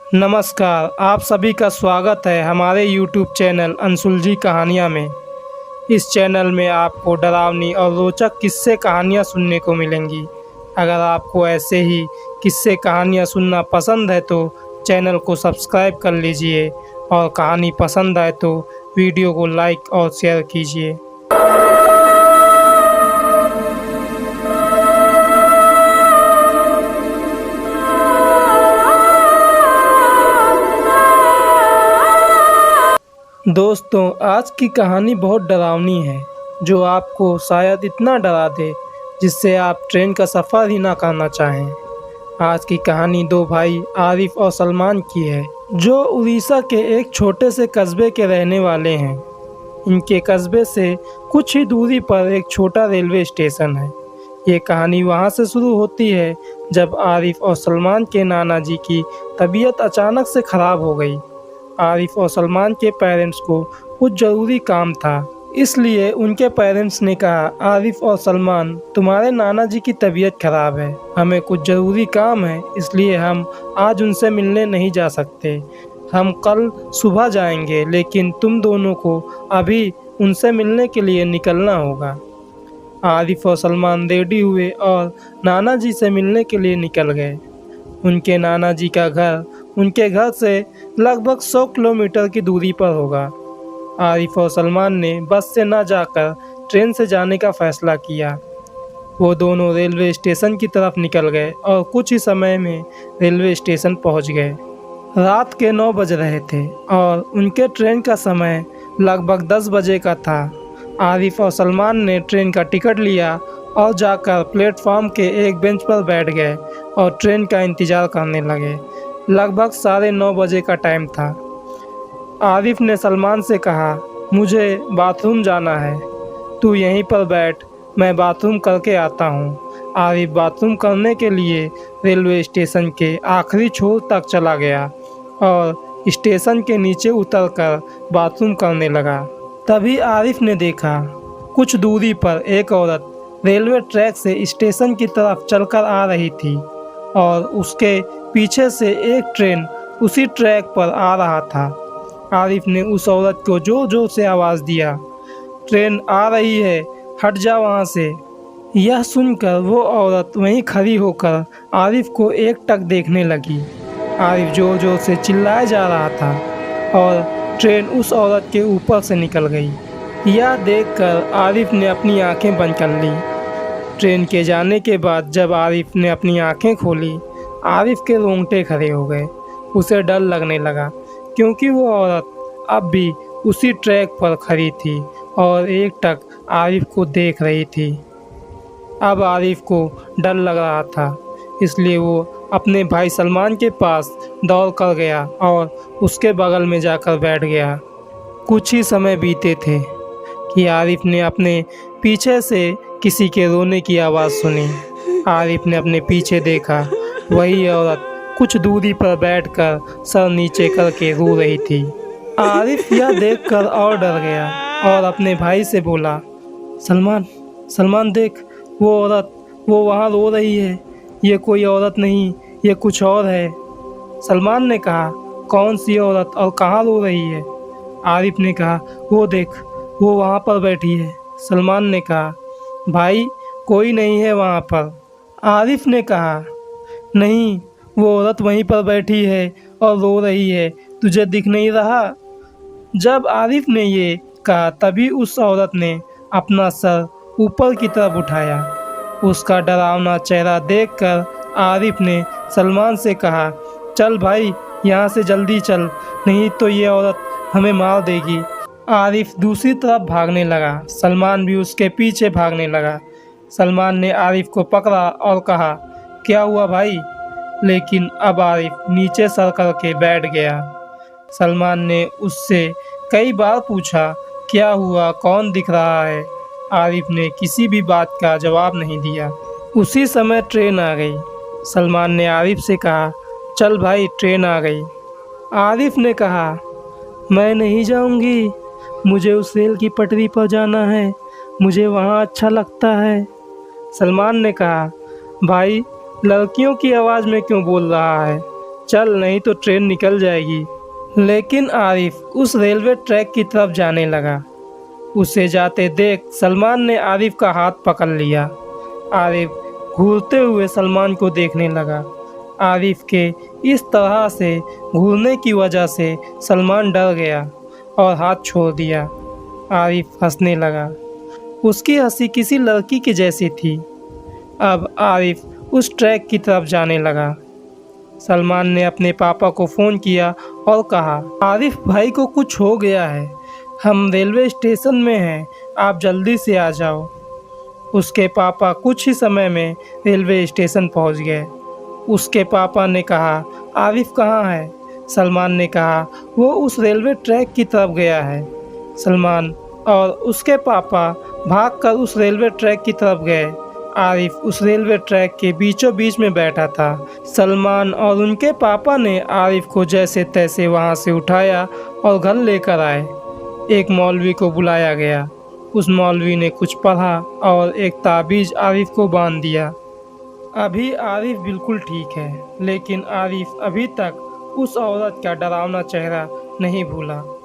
नमस्कार, आप सभी का स्वागत है हमारे YouTube चैनल अनसुलझी कहानियाँ में। इस चैनल में आपको डरावनी और रोचक किस्से कहानियाँ सुनने को मिलेंगी। अगर आपको ऐसे ही किस्से कहानियाँ सुनना पसंद है तो चैनल को सब्सक्राइब कर लीजिए और कहानी पसंद आए तो वीडियो को लाइक और शेयर कीजिए। दोस्तों, आज की कहानी बहुत डरावनी है जो आपको शायद इतना डरा दे जिससे आप ट्रेन का सफ़र ही ना करना चाहें। आज की कहानी दो भाई आरिफ और सलमान की है जो उड़ीसा के एक छोटे से कस्बे के रहने वाले हैं। इनके कस्बे से कुछ ही दूरी पर एक छोटा रेलवे स्टेशन है। ये कहानी वहाँ से शुरू होती है जब आरिफ और सलमान के नाना जी की तबीयत अचानक से ख़राब हो गई। आरिफ और सलमान के पेरेंट्स को कुछ ज़रूरी काम था, इसलिए उनके पेरेंट्स ने कहा, आरिफ और सलमान, तुम्हारे नाना जी की तबीयत खराब है, हमें कुछ ज़रूरी काम है, इसलिए हम आज उनसे मिलने नहीं जा सकते। हम कल सुबह जाएंगे, लेकिन तुम दोनों को अभी उनसे मिलने के लिए निकलना होगा। आरिफ और सलमान रेडी हुए और नाना जी से मिलने के लिए निकल गए। उनके नाना जी का घर उनके घर से लगभग 100 किलोमीटर की दूरी पर होगा। आरिफ और सलमान ने बस से न जाकर ट्रेन से जाने का फैसला किया। वो दोनों रेलवे स्टेशन की तरफ निकल गए और कुछ ही समय में रेलवे स्टेशन पहुंच गए। रात के 9 बज रहे थे और उनके ट्रेन का समय लगभग 10 बजे का था। आरिफ और सलमान ने ट्रेन का टिकट लिया और जाकर प्लेटफॉर्म के एक बेंच पर बैठ गए और ट्रेन का इंतज़ार करने लगे। लगभग 9:30 बजे का टाइम था। आरिफ ने सलमान से कहा, मुझे बाथरूम जाना है, तू यहीं पर बैठ, मैं बाथरूम करके आता हूँ। आरिफ बाथरूम करने के लिए रेलवे स्टेशन के आखिरी छोर तक चला गया और स्टेशन के नीचे उतरकर बाथरूम करने लगा। तभी आरिफ ने देखा कुछ दूरी पर एक औरत रेलवे ट्रैक से स्टेशन की तरफ चलकर आ रही थी और उसके पीछे से एक ट्रेन उसी ट्रैक पर आ रहा था। आरिफ ने उस औरत को जोर जोर से आवाज़ दिया, ट्रेन आ रही है, हट जा वहाँ से। यह सुनकर वो औरत वहीं खड़ी होकर आरिफ को एकटक देखने लगी। आरिफ जोर जोर से चिल्लाया जा रहा था और ट्रेन उस औरत के ऊपर से निकल गई। यह देखकर आरिफ ने अपनी आंखें बंद कर ली। ट्रेन के जाने के बाद जब आरिफ ने अपनी आंखें खोली, आरिफ के रोंगटे खड़े हो गए। उसे डर लगने लगा क्योंकि वो औरत अब भी उसी ट्रैक पर खड़ी थी और एकटक आरिफ को देख रही थी। अब आरिफ को डर लग रहा था, इसलिए वो अपने भाई सलमान के पास दौड़ कर गया और उसके बगल में जाकर बैठ गया। कुछ ही समय बीते थे कि आरिफ ने अपने पीछे से किसी के रोने की आवाज़ सुनी। आरिफ ने अपने पीछे देखा, वही औरत कुछ दूरी पर बैठकर सर नीचे करके रो रही थी। आरिफ यह देखकर और डर गया और अपने भाई से बोला, सलमान, सलमान देख, वो औरत वो वहाँ रो रही है। ये कोई औरत नहीं, ये कुछ और है। सलमान ने कहा, कौन सी औरत और कहाँ रो रही है? आरिफ ने कहा, वो देख, वो वहाँ पर बैठी है। सलमान ने कहा, भाई कोई नहीं है वहाँ पर। आरिफ ने कहा, नहीं, वो औरत वहीं पर बैठी है और रो रही है, तुझे दिख नहीं रहा? जब आरिफ ने ये कहा तभी उस औरत ने अपना सर ऊपर की तरफ उठाया। उसका डरावना चेहरा देखकर आरिफ ने सलमान से कहा, चल भाई, यहाँ से जल्दी चल, नहीं तो ये औरत हमें मार देगी। आरिफ दूसरी तरफ भागने लगा। सलमान भी उसके पीछे भागने लगा। सलमान ने आरिफ को पकड़ा और कहा, क्या हुआ भाई? लेकिन अब आरिफ नीचे सर करके बैठ गया। सलमान ने उससे कई बार पूछा, क्या हुआ, कौन दिख रहा है? आरिफ ने किसी भी बात का जवाब नहीं दिया। उसी समय ट्रेन आ गई। सलमान ने आरिफ से कहा, चल भाई, ट्रेन आ गई। आरिफ ने कहा, मैं नहीं जाऊंगी, मुझे उस रेल की पटरी पर जाना है, मुझे वहाँ अच्छा लगता है। सलमान ने कहा, भाई, लड़कियों की आवाज़ में क्यों बोल रहा है? चल नहीं तो ट्रेन निकल जाएगी। लेकिन आरिफ उस रेलवे ट्रैक की तरफ जाने लगा। उसे जाते देख सलमान ने आरिफ का हाथ पकड़ लिया। आरिफ घूरते हुए सलमान को देखने लगा। आरिफ के इस तरह से घूरने की वजह से सलमान डर गया और हाथ छोड़ दिया। आरिफ हंसने लगा। उसकी हंसी किसी लड़की की जैसी थी। अब आरिफ उस ट्रैक की तरफ जाने लगा। सलमान ने अपने पापा को फ़ोन किया और कहा, आरिफ भाई को कुछ हो गया है, हम रेलवे स्टेशन में हैं, आप जल्दी से आ जाओ। उसके पापा कुछ ही समय में रेलवे स्टेशन पहुंच गए। उसके पापा ने कहा, आरिफ कहाँ है? सलमान ने कहा, वो उस रेलवे ट्रैक की तरफ गया है। सलमान और उसके पापा भागकर उस रेलवे ट्रैक की तरफ गए। आरिफ उस रेलवे ट्रैक के बीचों बीच में बैठा था। सलमान और उनके पापा ने आरिफ को जैसे तैसे वहां से उठाया और घर लेकर आए। एक मौलवी को बुलाया गया। उस मौलवी ने कुछ पढ़ा और एक ताबीज़ आरिफ को बांध दिया। अभी आरिफ बिल्कुल ठीक है, लेकिन आरिफ अभी तक उस औरत का डरावना चेहरा नहीं भूला।